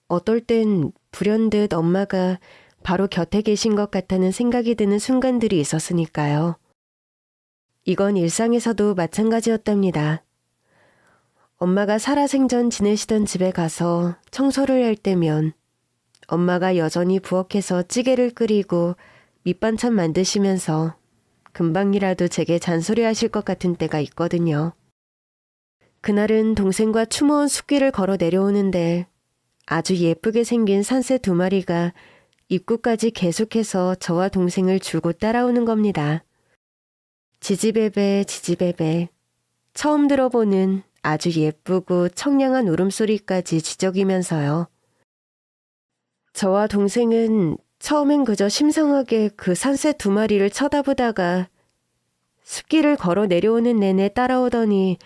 어떨 땐 불현듯 엄마가 바로 곁에 계신 것 같다는 생각이 드는 순간들이 있었으니까요. 이건 일상에서도 마찬가지였답니다. 엄마가 살아생전 지내시던 집에 가서 청소를 할 때면 엄마가 여전히 부엌에서 찌개를 끓이고 밑반찬 만드시면서 금방이라도 제게 잔소리하실 것 같은 때가 있거든요. 그날은 동생과 추모원 숲길을 걸어 내려오는데 아주 예쁘게 생긴 산새 2마리가 입구까지 계속해서 저와 동생을 줄곧 따라오는 겁니다. 지지배배 지지배배. 처음 들어보는 아주 예쁘고 청량한 울음소리까지 지저귀면서요. 저와 동생은 처음엔 그저 심상하게 그 산새 2마리를 쳐다보다가 숲길을 걸어 내려오는 내내 따라오더니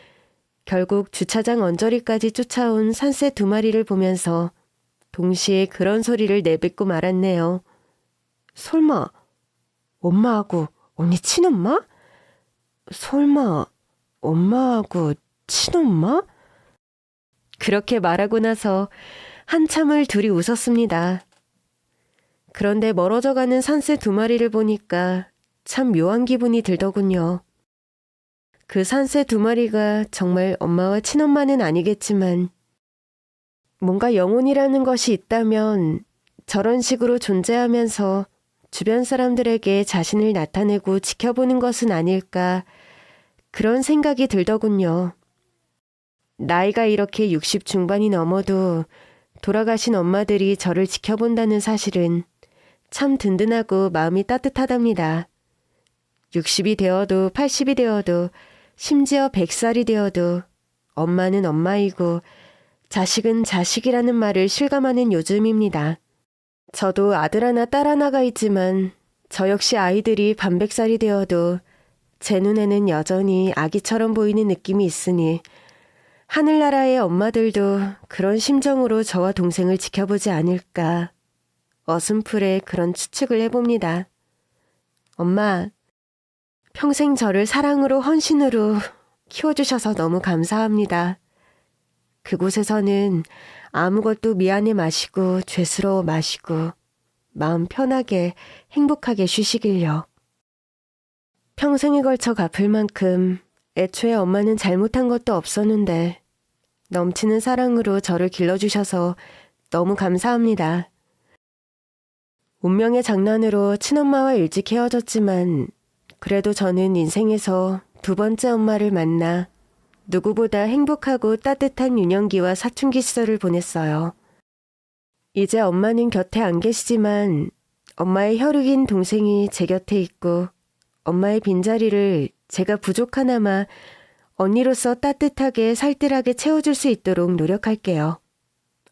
결국 주차장 언저리까지 쫓아온 산새 2마리를 보면서 동시에 그런 소리를 내뱉고 말았네요. 설마 엄마하고 언니 친엄마? 설마 엄마하고 친엄마? 그렇게 말하고 나서 한참을 둘이 웃었습니다. 그런데 멀어져가는 산새 두 마리를 보니까 참 묘한 기분이 들더군요. 그 산새 두 마리가 정말 엄마와 친엄마는 아니겠지만 뭔가 영혼이라는 것이 있다면 저런 식으로 존재하면서 주변 사람들에게 자신을 나타내고 지켜보는 것은 아닐까 그런 생각이 들더군요. 나이가 이렇게 60 중반이 넘어도 돌아가신 엄마들이 저를 지켜본다는 사실은 참 든든하고 마음이 따뜻하답니다. 60이 되어도 80이 되어도 심지어 100살이 되어도 엄마는 엄마이고 자식은 자식이라는 말을 실감하는 요즘입니다. 저도 아들 하나 딸 하나가 있지만 저 역시 아이들이 반백살이 되어도 제 눈에는 여전히 아기처럼 보이는 느낌이 있으니 하늘나라의 엄마들도 그런 심정으로 저와 동생을 지켜보지 않을까 어슴풀에 그런 추측을 해봅니다. 엄마, 평생 저를 사랑으로 헌신으로 키워주셔서 너무 감사합니다. 그곳에서는 아무것도 미안해 마시고 죄스러워 마시고 마음 편하게 행복하게 쉬시길요. 평생에 걸쳐 갚을 만큼 애초에 엄마는 잘못한 것도 없었는데 넘치는 사랑으로 저를 길러주셔서 너무 감사합니다. 운명의 장난으로 친엄마와 일찍 헤어졌지만 그래도 저는 인생에서 두 번째 엄마를 만나 누구보다 행복하고 따뜻한 유년기와 사춘기 시절을 보냈어요. 이제 엄마는 곁에 안 계시지만 엄마의 혈육인 동생이 제 곁에 있고 엄마의 빈자리를 제가 부족하나마 언니로서 따뜻하게 살뜰하게 채워줄 수 있도록 노력할게요.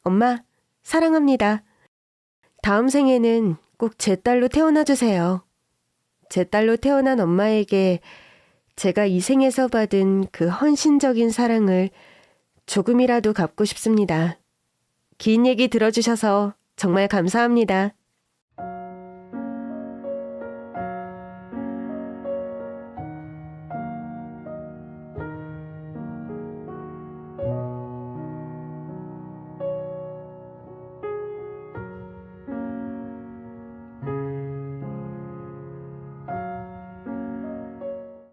엄마, 사랑합니다. 다음 생에는 꼭 제 딸로 태어나주세요. 제 딸로 태어난 엄마에게 제가 이 생에서 받은 그 헌신적인 사랑을 조금이라도 갚고 싶습니다. 긴 얘기 들어주셔서 정말 감사합니다.